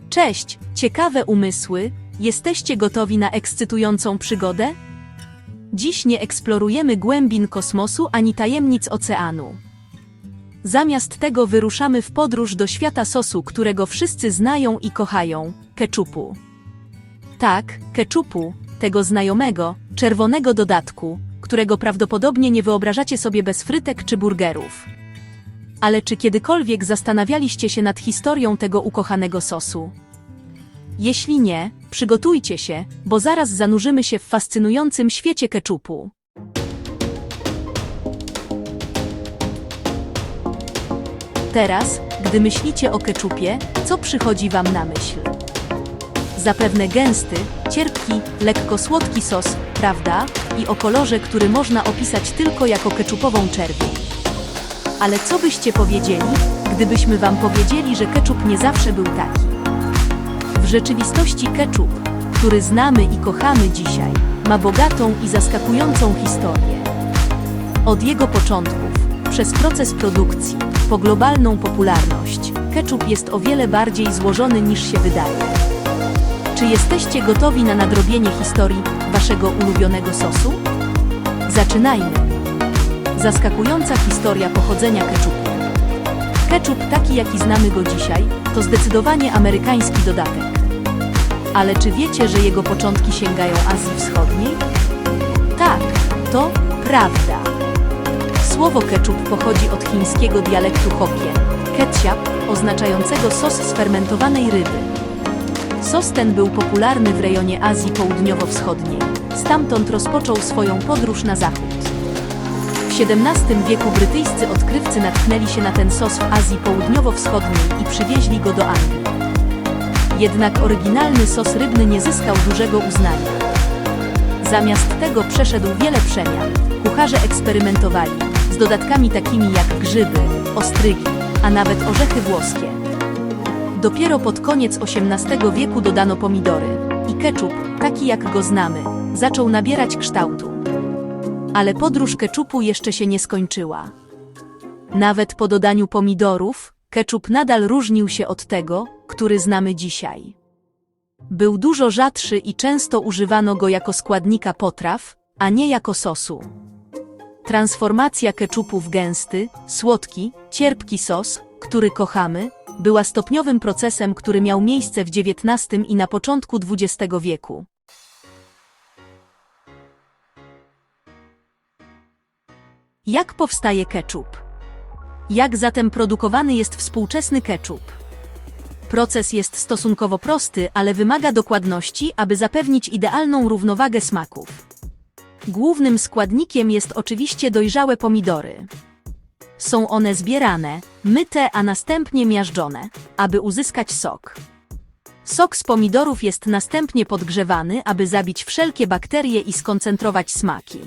Cześć, ciekawe umysły, jesteście gotowi na ekscytującą przygodę? Dziś nie eksplorujemy głębin kosmosu ani tajemnic oceanu. Zamiast tego wyruszamy w podróż do świata sosu, którego wszyscy znają i kochają – ketchupu. Tak, ketchupu, tego znajomego, czerwonego dodatku, którego prawdopodobnie nie wyobrażacie sobie bez frytek czy burgerów. Ale czy kiedykolwiek zastanawialiście się nad historią tego ukochanego sosu? Jeśli nie, przygotujcie się, bo zaraz zanurzymy się w fascynującym świecie ketchupu. Teraz, gdy myślicie o ketchupie, co przychodzi wam na myśl? Zapewne gęsty, cierpki, lekko słodki sos, prawda? I o kolorze, który można opisać tylko jako ketchupową czerwień. Ale co byście powiedzieli, gdybyśmy wam powiedzieli, że ketchup nie zawsze był taki? W rzeczywistości ketchup, który znamy i kochamy dzisiaj, ma bogatą i zaskakującą historię. Od jego początków, przez proces produkcji, po globalną popularność, ketchup jest o wiele bardziej złożony niż się wydaje. Czy jesteście gotowi na nadrobienie historii waszego ulubionego sosu? Zaczynajmy! Zaskakująca historia pochodzenia ketchupu. Ketchup taki, jaki znamy go dzisiaj, to zdecydowanie amerykański dodatek. Ale czy wiecie, że jego początki sięgają Azji Wschodniej? Tak, to prawda. Słowo ketchup pochodzi od chińskiego dialektu Hokkien, ketchup, oznaczającego sos z fermentowanej ryby. Sos ten był popularny w rejonie Azji Południowo-Wschodniej, stamtąd rozpoczął swoją podróż na zachód. W XVII wieku brytyjscy odkrywcy natknęli się na ten sos w Azji Południowo-Wschodniej i przywieźli go do Anglii. Jednak oryginalny sos rybny nie zyskał dużego uznania. Zamiast tego przeszedł wiele przemian. Kucharze eksperymentowali z dodatkami takimi jak grzyby, ostrygi, a nawet orzechy włoskie. Dopiero pod koniec XVIII wieku dodano pomidory i ketchup, taki jak go znamy, zaczął nabierać kształtu. Ale podróż ketchupu jeszcze się nie skończyła. Nawet po dodaniu pomidorów, ketchup nadal różnił się od tego, który znamy dzisiaj. Był dużo rzadszy i często używano go jako składnika potraw, a nie jako sosu. Transformacja ketchupu w gęsty, słodki, cierpki sos, który kochamy, była stopniowym procesem, który miał miejsce w XIX i na początku XX wieku. Jak powstaje ketchup? Jak zatem produkowany jest współczesny ketchup? Proces jest stosunkowo prosty, ale wymaga dokładności, aby zapewnić idealną równowagę smaków. Głównym składnikiem jest oczywiście dojrzałe pomidory. Są one zbierane, myte, a następnie miażdżone, aby uzyskać sok. Sok z pomidorów jest następnie podgrzewany, aby zabić wszelkie bakterie i skoncentrować smaki.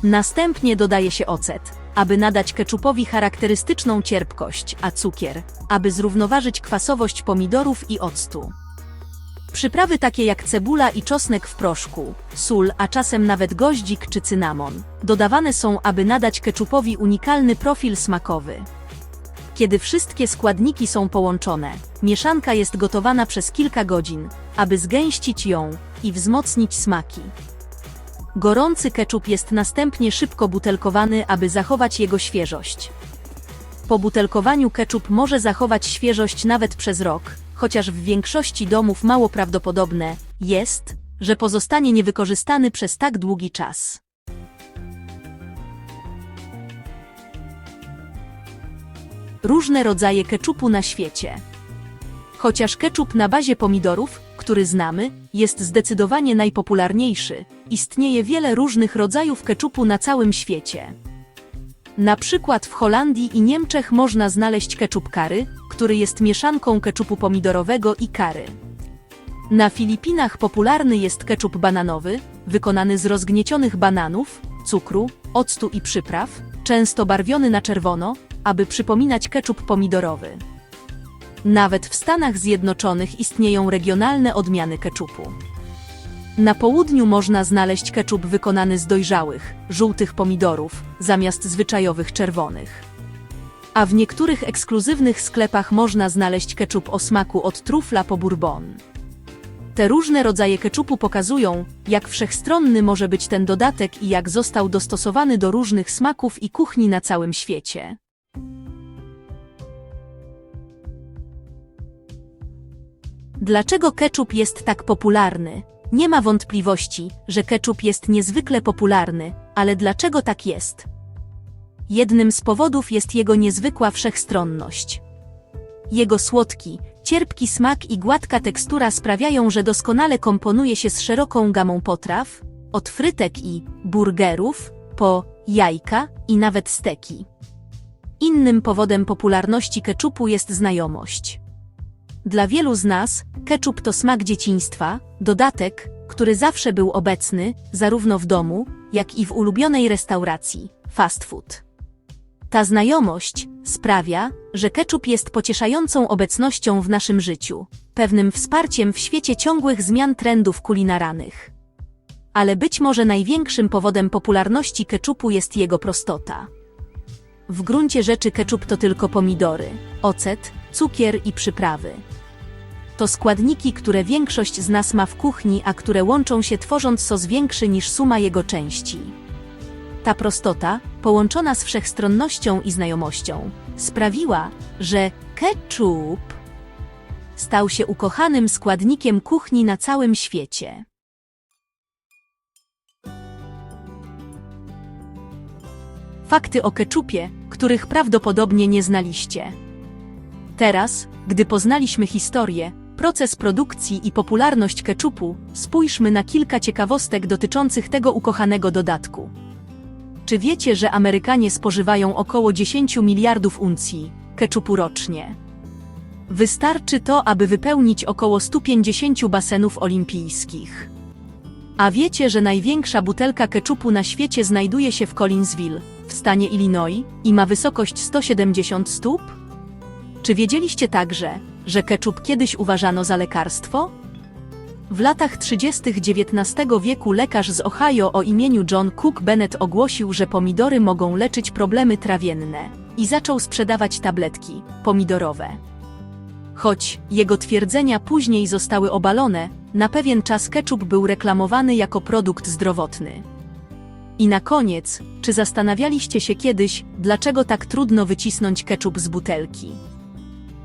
Następnie dodaje się ocet, aby nadać ketchupowi charakterystyczną cierpkość, a cukier, aby zrównoważyć kwasowość pomidorów i octu. Przyprawy takie jak cebula i czosnek w proszku, sól, a czasem nawet goździk czy cynamon, dodawane są, aby nadać ketchupowi unikalny profil smakowy. Kiedy wszystkie składniki są połączone, mieszanka jest gotowana przez kilka godzin, aby zgęścić ją i wzmocnić smaki. Gorący ketchup jest następnie szybko butelkowany, aby zachować jego świeżość. Po butelkowaniu ketchup może zachować świeżość nawet przez rok, chociaż w większości domów mało prawdopodobne jest, że pozostanie niewykorzystany przez tak długi czas. Różne rodzaje ketchupu na świecie. Chociaż ketchup na bazie pomidorów, który znamy, jest zdecydowanie najpopularniejszy, istnieje wiele różnych rodzajów ketchupu na całym świecie. Na przykład w Holandii i Niemczech można znaleźć ketchup curry, który jest mieszanką ketchupu pomidorowego i curry. Na Filipinach popularny jest ketchup bananowy, wykonany z rozgniecionych bananów, cukru, octu i przypraw, często barwiony na czerwono, aby przypominać ketchup pomidorowy. Nawet w Stanach Zjednoczonych istnieją regionalne odmiany ketchupu. Na południu można znaleźć keczup wykonany z dojrzałych, żółtych pomidorów, zamiast zwyczajowych czerwonych. A w niektórych ekskluzywnych sklepach można znaleźć keczup o smaku od trufla po bourbon. Te różne rodzaje keczupu pokazują, jak wszechstronny może być ten dodatek i jak został dostosowany do różnych smaków i kuchni na całym świecie. Dlaczego keczup jest tak popularny? Nie ma wątpliwości, że keczup jest niezwykle popularny, ale dlaczego tak jest? Jednym z powodów jest jego niezwykła wszechstronność. Jego słodki, cierpki smak i gładka tekstura sprawiają, że doskonale komponuje się z szeroką gamą potraw, od frytek i burgerów, po jajka i nawet steki. Innym powodem popularności keczupu jest znajomość. Dla wielu z nas, keczup to smak dzieciństwa, dodatek, który zawsze był obecny, zarówno w domu, jak i w ulubionej restauracji, fast food. Ta znajomość sprawia, że keczup jest pocieszającą obecnością w naszym życiu, pewnym wsparciem w świecie ciągłych zmian trendów kulinarnych. Ale być może największym powodem popularności keczupu jest jego prostota. W gruncie rzeczy keczup to tylko pomidory, ocet, cukier i przyprawy. To składniki, które większość z nas ma w kuchni, a które łączą się tworząc sos większy niż suma jego części. Ta prostota, połączona z wszechstronnością i znajomością, sprawiła, że ketchup stał się ukochanym składnikiem kuchni na całym świecie. Fakty o keczupie, których prawdopodobnie nie znaliście. Teraz, gdy poznaliśmy historię, proces produkcji i popularność keczupu, spójrzmy na kilka ciekawostek dotyczących tego ukochanego dodatku. Czy wiecie, że Amerykanie spożywają około 10 miliardów uncji keczupu rocznie? Wystarczy to, aby wypełnić około 150 basenów olimpijskich. A wiecie, że największa butelka keczupu na świecie znajduje się w Collinsville, w stanie Illinois, i ma wysokość 170 stóp? Czy wiedzieliście także, że keczup kiedyś uważano za lekarstwo? W latach 30. XIX wieku lekarz z Ohio o imieniu John Cook Bennett ogłosił, że pomidory mogą leczyć problemy trawienne i zaczął sprzedawać tabletki pomidorowe. Choć jego twierdzenia później zostały obalone, na pewien czas keczup był reklamowany jako produkt zdrowotny. I na koniec, czy zastanawialiście się kiedyś, dlaczego tak trudno wycisnąć keczup z butelki?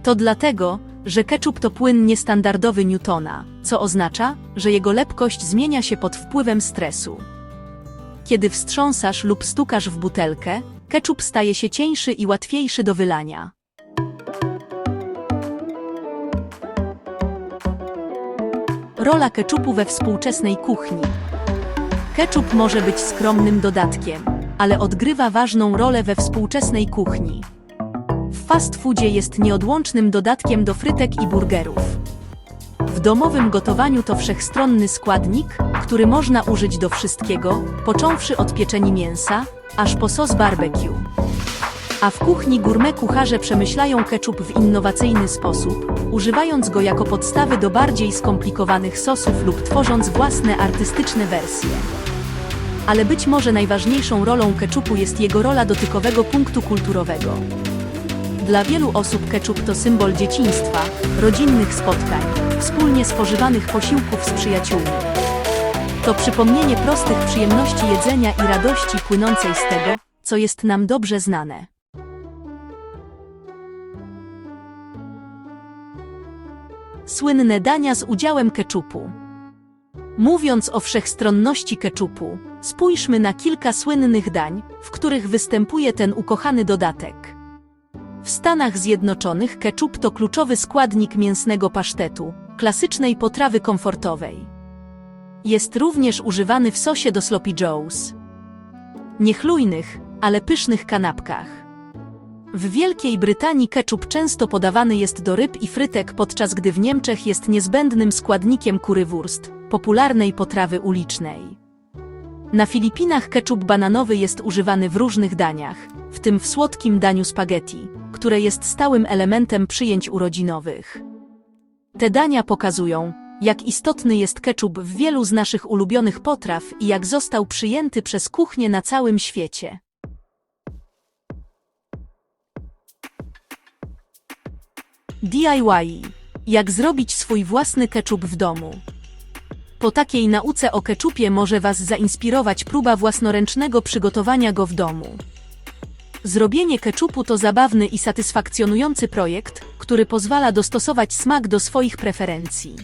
To dlatego, że keczup to płyn niestandardowy Newtona, co oznacza, że jego lepkość zmienia się pod wpływem stresu. Kiedy wstrząsasz lub stukasz w butelkę, keczup staje się cieńszy i łatwiejszy do wylania. Rola keczupu we współczesnej kuchni. Keczup może być skromnym dodatkiem, ale odgrywa ważną rolę we współczesnej kuchni. W fast foodzie jest nieodłącznym dodatkiem do frytek i burgerów. W domowym gotowaniu to wszechstronny składnik, który można użyć do wszystkiego, począwszy od pieczeni mięsa, aż po sos barbecue. A w kuchni gourmet kucharze przemyślają keczup w innowacyjny sposób, używając go jako podstawy do bardziej skomplikowanych sosów lub tworząc własne artystyczne wersje. Ale być może najważniejszą rolą keczupu jest jego rola dotykowego punktu kulturowego. Dla wielu osób keczup to symbol dzieciństwa, rodzinnych spotkań, wspólnie spożywanych posiłków z przyjaciółmi. To przypomnienie prostych przyjemności jedzenia i radości płynącej z tego, co jest nam dobrze znane. Słynne dania z udziałem keczupu. Mówiąc o wszechstronności keczupu, spójrzmy na kilka słynnych dań, w których występuje ten ukochany dodatek. W Stanach Zjednoczonych keczup to kluczowy składnik mięsnego pasztetu, klasycznej potrawy komfortowej. Jest również używany w sosie do sloppy joes. Niechlujnych, ale pysznych kanapkach. W Wielkiej Brytanii keczup często podawany jest do ryb i frytek, podczas gdy w Niemczech jest niezbędnym składnikiem currywurst, popularnej potrawy ulicznej. Na Filipinach keczup bananowy jest używany w różnych daniach, w tym w słodkim daniu spaghetti, które jest stałym elementem przyjęć urodzinowych. Te dania pokazują, jak istotny jest ketchup w wielu z naszych ulubionych potraw i jak został przyjęty przez kuchnię na całym świecie. DIY. Jak zrobić swój własny ketchup w domu? Po takiej nauce o ketchupie może Was zainspirować próba własnoręcznego przygotowania go w domu. Zrobienie ketchupu to zabawny i satysfakcjonujący projekt, który pozwala dostosować smak do swoich preferencji.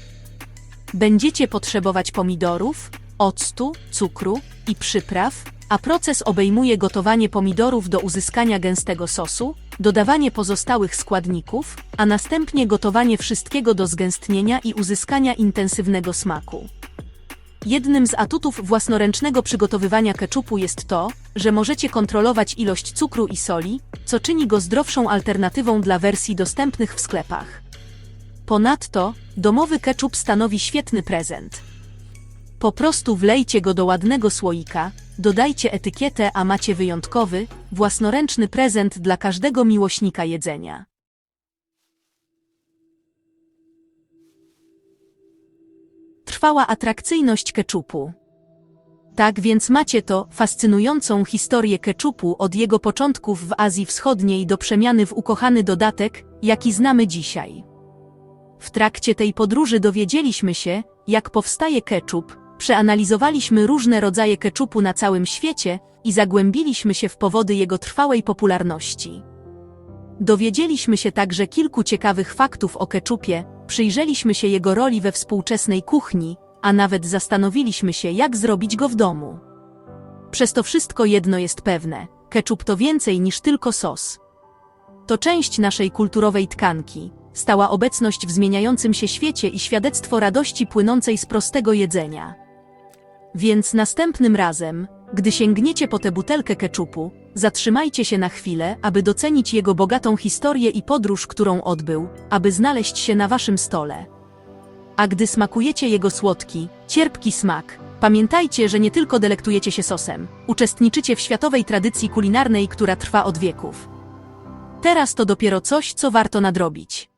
Będziecie potrzebować pomidorów, octu, cukru i przypraw, a proces obejmuje gotowanie pomidorów do uzyskania gęstego sosu, dodawanie pozostałych składników, a następnie gotowanie wszystkiego do zgęstnienia i uzyskania intensywnego smaku. Jednym z atutów własnoręcznego przygotowywania ketchupu jest to, że możecie kontrolować ilość cukru i soli, co czyni go zdrowszą alternatywą dla wersji dostępnych w sklepach. Ponadto, domowy ketchup stanowi świetny prezent. Po prostu wlejcie go do ładnego słoika, dodajcie etykietę, a macie wyjątkowy, własnoręczny prezent dla każdego miłośnika jedzenia. Trwała atrakcyjność ketchupu. Tak więc macie to fascynującą historię ketchupu od jego początków w Azji Wschodniej do przemiany w ukochany dodatek, jaki znamy dzisiaj. W trakcie tej podróży dowiedzieliśmy się, jak powstaje ketchup, przeanalizowaliśmy różne rodzaje ketchupu na całym świecie i zagłębiliśmy się w powody jego trwałej popularności. Dowiedzieliśmy się także kilku ciekawych faktów o ketchupie, przyjrzeliśmy się jego roli we współczesnej kuchni, a nawet zastanowiliśmy się, jak zrobić go w domu. Przez to wszystko jedno jest pewne: ketchup to więcej niż tylko sos. To część naszej kulturowej tkanki, stała obecność w zmieniającym się świecie i świadectwo radości płynącej z prostego jedzenia. Więc następnym razem, gdy sięgniecie po tę butelkę ketchupu, zatrzymajcie się na chwilę, aby docenić jego bogatą historię i podróż, którą odbył, aby znaleźć się na waszym stole. A gdy smakujecie jego słodki, cierpki smak, pamiętajcie, że nie tylko delektujecie się sosem, uczestniczycie w światowej tradycji kulinarnej, która trwa od wieków. Teraz to dopiero coś, co warto nadrobić.